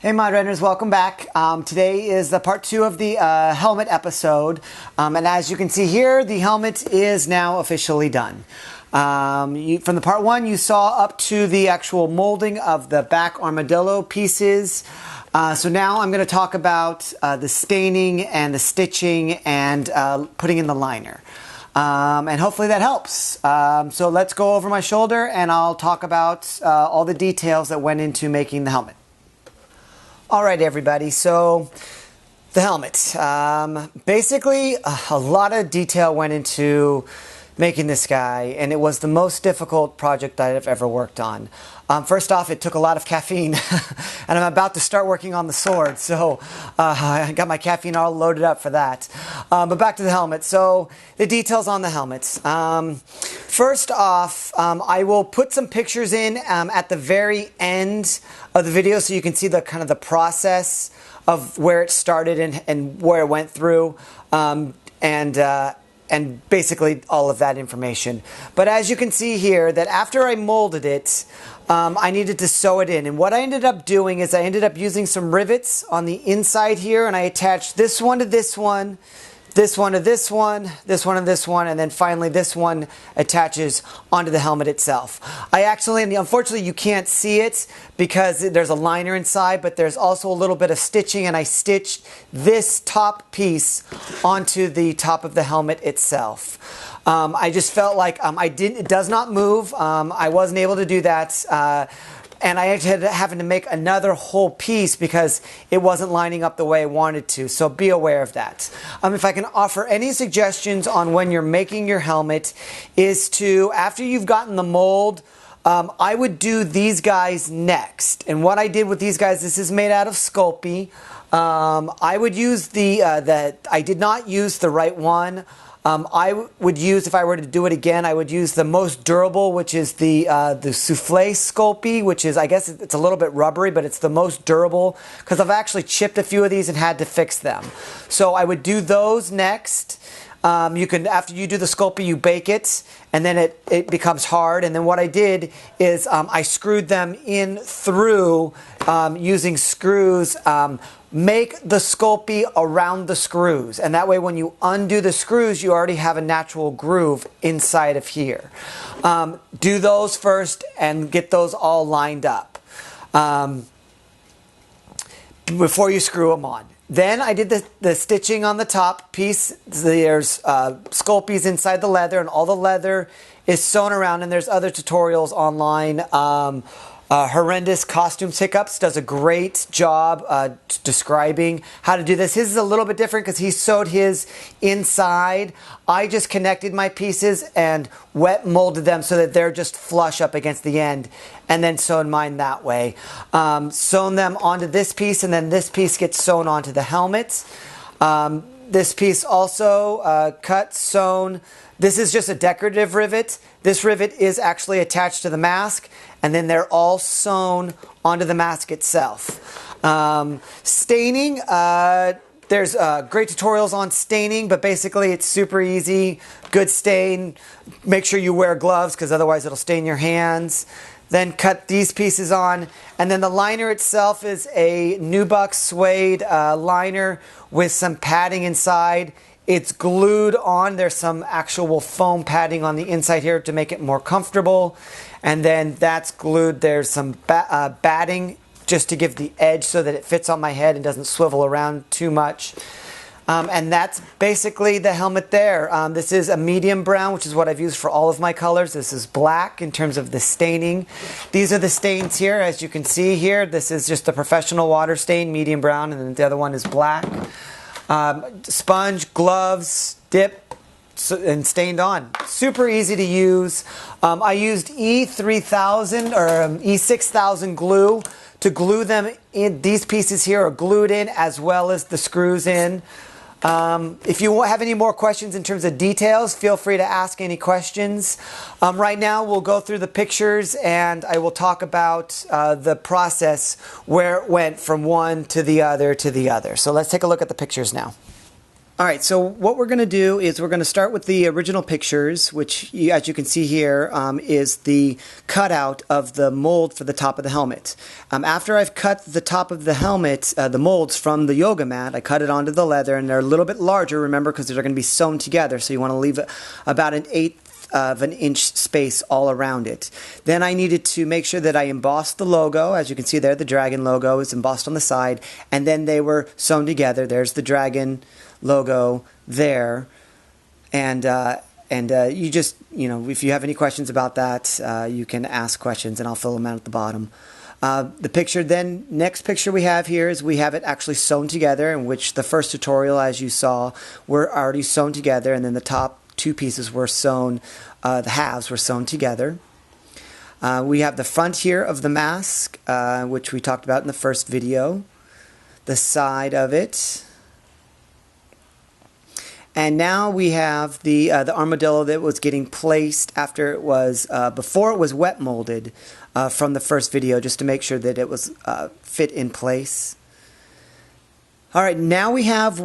Hey Mod Runners, welcome back. Today is the part 2 of the helmet episode. And as you can see here, the helmet is now officially done. From the part 1, you saw up to the actual molding of the back armadillo pieces. So now I'm going to talk about the staining and the stitching and putting in the liner. And hopefully that helps. So let's go over my shoulder and I'll talk about all the details that went into making the helmet. Alright everybody, so the helmet. Basically, a lot of detail went into making this guy, and it was the most difficult project I've ever worked on. First off, it took a lot of caffeine, and I'm about to start working on the sword, so I got my caffeine all loaded up for that. But back to the helmet. So the details on the helmet. First off, I will put some pictures in at the very end of the video so you can see the kind of the process of where it started and where it went through, and basically all of that information. But as you can see here, that after I molded it, I needed to sew it in. And what I ended up doing is I ended up using some rivets on the inside here, and I attached this one to this one, this one to this one, this one to this one, and then finally this one attaches onto the helmet itself. Unfortunately you can't see it because there's a liner inside, but there's also a little bit of stitching, and I stitched this top piece onto the top of the helmet itself. I just felt like it does not move. I wasn't able to do that. And I had having to make another whole piece because it wasn't lining up the way I wanted to. So be aware of that. If I can offer any suggestions on when you're making your helmet is to, after you've gotten the mold, I would do these guys next. And what I did with these guys, this is made out of Sculpey. I would use I did not use the right one. I would use, if I were to do it again, I would use the most durable, which is the souffle Sculpey, which is, I guess it's a little bit rubbery, but it's the most durable because I've actually chipped a few of these and had to fix them. So I would do those next. After you do the Sculpey, you bake it, and then it becomes hard. And then what I did is I screwed them in through using screws. Make the Sculpey around the screws, and that way when you undo the screws you already have a natural groove inside of here. Do those first and get those all lined up before you screw them on. Then I did the stitching on the top piece. There's Sculpeys inside the leather, and all the leather is sewn around, and there's other tutorials online. Horrendous Costumes Hiccups does a great job describing how to do this. His is a little bit different because he sewed his inside. I just connected my pieces and wet molded them so that they're just flush up against the end, and then sewn mine that way. Sewn them onto this piece, and then this piece gets sewn onto the helmet. This piece also cut, sewn. This is just a decorative rivet. This rivet is actually attached to the mask, and then they're all sewn onto the mask itself. Staining, there's great tutorials on staining, but basically it's super easy. Good stain. Make sure you wear gloves because otherwise it'll stain your hands. Then cut these pieces on, and then the liner itself is a nubuck suede liner with some padding inside. It's glued on. There's some actual foam padding on the inside here to make it more comfortable, and then that's glued. There's some batting just to give the edge so that it fits on my head and doesn't swivel around too much. And that's basically the helmet there. This is a medium brown, which is what I've used for all of my colors. This is black in terms of the staining. These are the stains here, as you can see here. This is just the professional water stain, medium brown, and then the other one is black. Sponge, gloves, dip, and stained on. Super easy to use. I used E3000 or E6000 glue to glue them in. These pieces here are glued in as well as the screws in. If you have any more questions in terms of details, feel free to ask any questions. Right now we'll go through the pictures and I will talk about the process where it went from one to the other to the other. So let's take a look at the pictures now. All right, so what we're going to do is we're going to start with the original pictures, which, as you can see here, is the cutout of the mold for the top of the helmet. After I've cut the top of the helmet, the molds from the yoga mat, I cut it onto the leather, and they're a little bit larger, remember, because they're going to be sewn together, so you want to leave about 1/8 of an inch space all around it. Then I needed to make sure that I embossed the logo. As you can see there, the dragon logo is embossed on the side, and then they were sewn together. There's the dragon logo there, and you just, if you have any questions about that, you can ask questions and I'll fill them out at the bottom. Next picture we have here is we have it actually sewn together, in which the first tutorial, as you saw, were already sewn together, and then the top two pieces were sewn, the halves were sewn together. We have the front here of the mask, which we talked about in the first video, the side of it. And now we have the armadillo that was getting placed after it was, before it was wet molded from the first video, just to make sure that it was fit in place. All right, now we have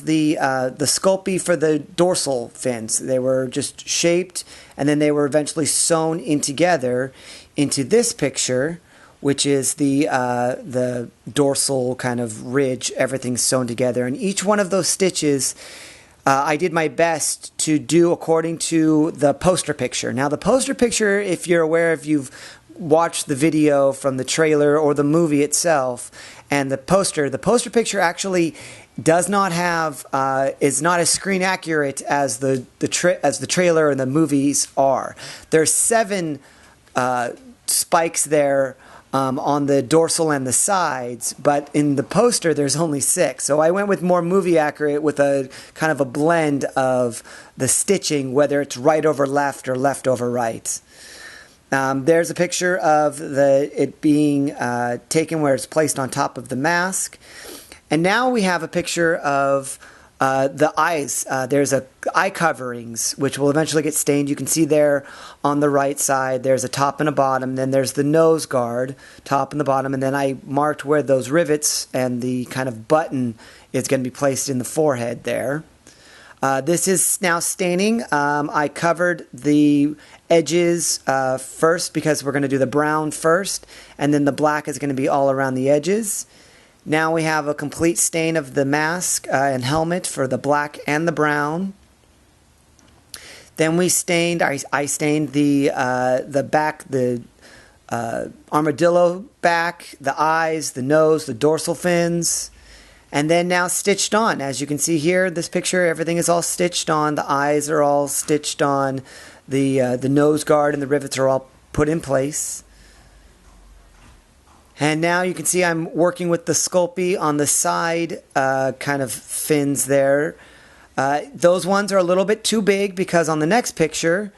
the Sculpey for the dorsal fins. They were just shaped, and then they were eventually sewn in together into this picture, which is the dorsal kind of ridge, everything sewn together. And each one of those stitches, I did my best to do according to the poster picture. Now, the poster picture, if you're aware, if you've watched the video from the trailer or the movie itself, and the poster picture actually does not have, is not as screen accurate as the trailer and the movies are. There's 7 spikes there on the dorsal and the sides, but in the poster there's only 6. So I went with more movie accurate, with a kind of a blend of the stitching, whether it's right over left or left over right. There's a picture of it being taken where it's placed on top of the mask. And now we have a picture of the eyes. There's eye coverings, which will eventually get stained. You can see there on the right side, there's a top and a bottom. Then there's the nose guard, top and the bottom. And then I marked where those rivets and the kind of button is going to be placed in the forehead there. This is now staining. I covered the edges first, because we're going to do the brown first, and then the black is going to be all around the edges. Now we have a complete stain of the mask and helmet for the black and the brown. Then we stained, I stained the back, the armadillo back, the eyes, the nose, the dorsal fins, and then now stitched on. As you can see here, this picture, everything is all stitched on. The eyes are all stitched on. The nose guard and the rivets are all put in place. And now you can see I'm working with the Sculpey on the side kind of fins there. Those ones are a little bit too big, because on the next picture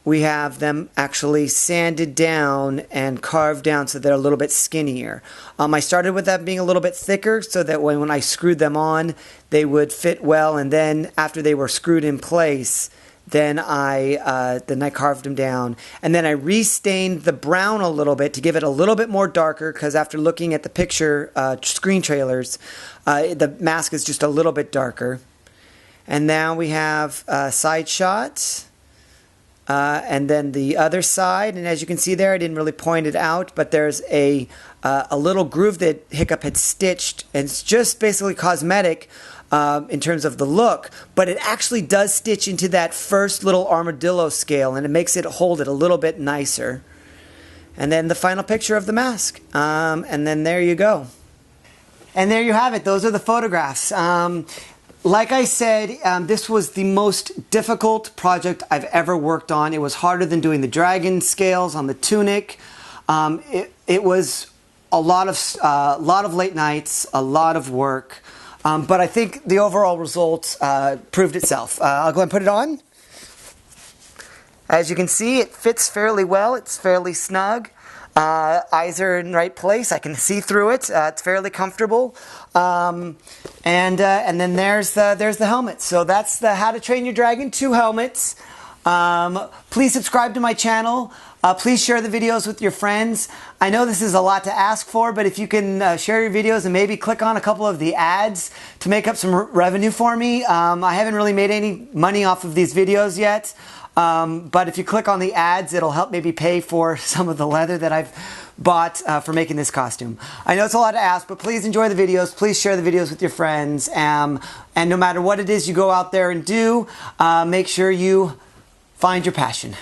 we have them actually sanded down and carved down so they're a little bit skinnier. I started with them being a little bit thicker, so that when I screwed them on, they would fit well. And then after they were screwed in place, then I carved them down, and then I restained the brown a little bit to give it a little bit more darker, because after looking at the picture screen trailers, the mask is just a little bit darker. And now we have a side shot, and then the other side. And as you can see there, I didn't really point it out, but there's a little groove that Hiccup had stitched, and it's just basically cosmetic in terms of the look, but it actually does stitch into that first little armadillo scale, and it makes it hold it a little bit nicer. And then the final picture of the mask, and then there you go. And there you have it. Those are the photographs. Like I said, this was the most difficult project I've ever worked on. It was harder than doing the dragon scales on the tunic. It was a lot of late nights, a lot of work. But I think the overall result proved itself. I'll go ahead and put it on. As you can see, it fits fairly well. It's fairly snug. Eyes are in the right place. I can see through it. It's fairly comfortable. And then there's the helmet. So that's the How to Train Your Dragon 2 helmets. Please subscribe to my channel. Please share the videos with your friends. I know this is a lot to ask for, but if you can share your videos and maybe click on a couple of the ads to make up some revenue for me. I haven't really made any money off of these videos yet, but if you click on the ads, it'll help maybe pay for some of the leather that I've bought for making this costume. I know it's a lot to ask, but please enjoy the videos. Please share the videos with your friends. And no matter what it is you go out there and do, make sure you find your passion.